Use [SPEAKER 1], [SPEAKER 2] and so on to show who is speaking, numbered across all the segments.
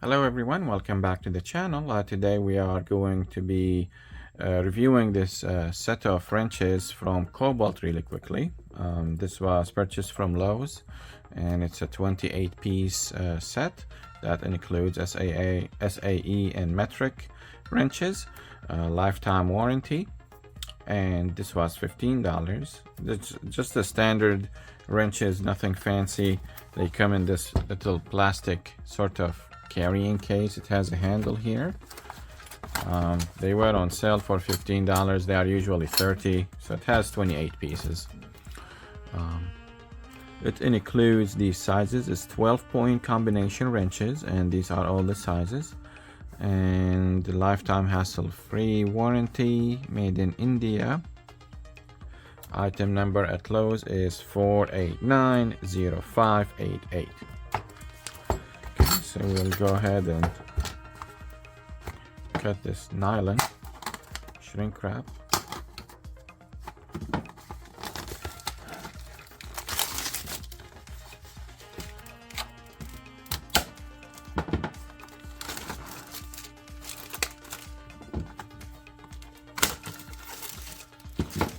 [SPEAKER 1] Hello everyone, welcome back to the channel. Today we are going to be reviewing this set of wrenches from Kobalt really quickly. This was purchased from Lowe's and it's a 28 piece set that includes SAE and metric wrenches, lifetime warranty, and this was $15. It's just the standard wrenches, nothing fancy. They come in this little plastic sort of carrying case. It has a handle here. They were on sale for $15. They are usually $30, so it has 28 pieces. It includes these sizes. It's 12-point combination wrenches, and these are all the sizes. And the lifetime hassle-free warranty, made in India. Item number at Lowe's is 4890588. Okay, so we'll go ahead and cut this nylon shrink wrap.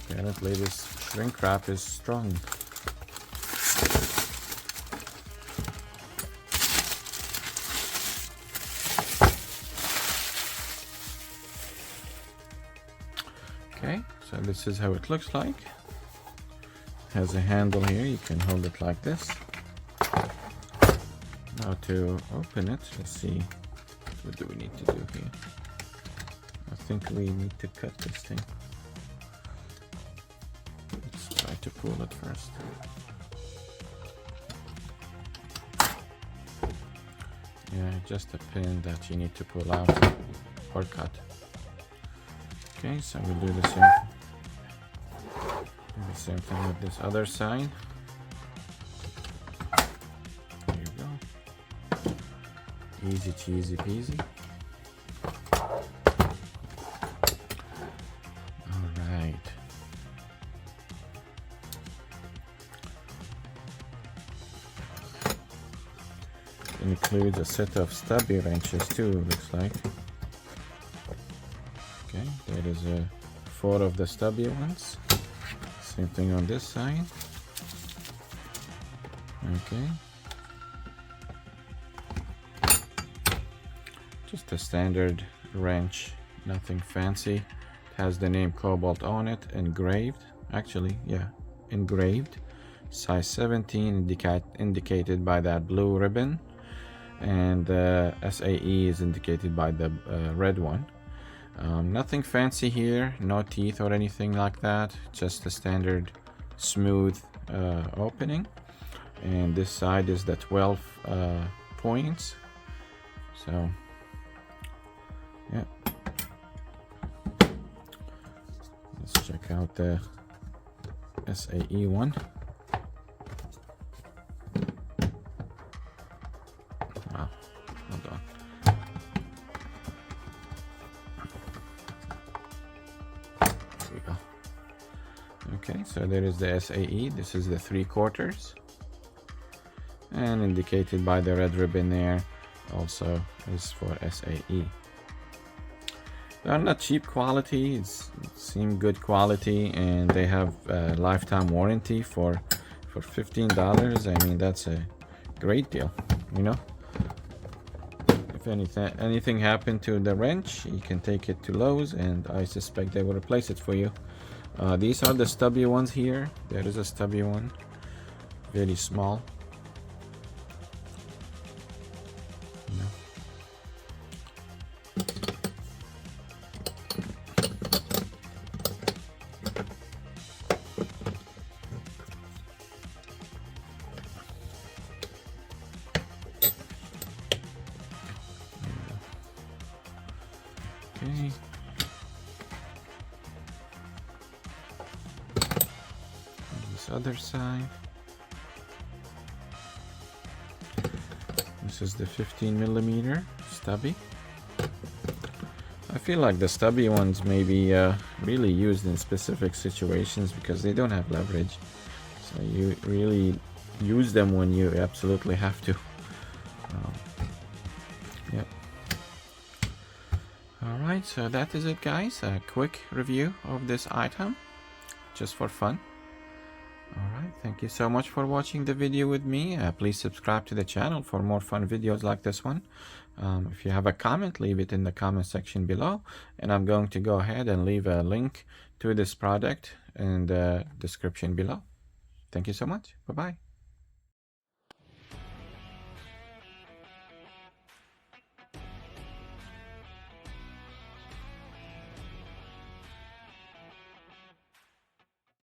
[SPEAKER 1] Apparently this shrink wrap is strong. Okay, so this is how it looks like. It has a handle here, you can hold it like this. Now to open it, let's see, what do we need to do here? I think we need to cut this thing. Let's try to pull it first. Yeah, just a pin that you need to pull out or cut. Okay, so we'll do the same thing with this other side. There you go. Easy cheesy peasy. Alright. It includes a set of stubby wrenches too, looks like. Okay, there is 4 of the stubby ones. Same thing on this side. Okay. Just a standard wrench, nothing fancy. It has the name Kobalt on it, engraved. Actually, yeah, engraved. Size 17 indicated by that blue ribbon. And SAE is indicated by the red one. Nothing fancy here, no teeth or anything like that, just a standard smooth opening. And this side is the 12 points. So yeah, let's check out the SAE one. Wow, hold on. Okay, so there is the SAE. This is the 3/4 and indicated by the red ribbon there also is for SAE. They are not cheap quality, it seems good quality, and they have a lifetime warranty for $15. I mean, that's a great deal, you know. If anything happened to the wrench, you can take it to Lowe's and I suspect they will replace it for you. These are the stubby ones here. There is a stubby one, very small. Okay. This other side. This is the 15mm stubby. I feel like the stubby ones may be really used in specific situations because they don't have leverage. So you really use them when you absolutely have to. Yep. All right, so that is it, guys. A quick review of this item, just for fun. All right, thank you so much for watching the video with me. Please subscribe to the channel for more fun videos like this one. If you have a comment, leave it in the comment section below, and I'm going to go ahead and leave a link to this product in the description below. Thank you so much. Bye-bye.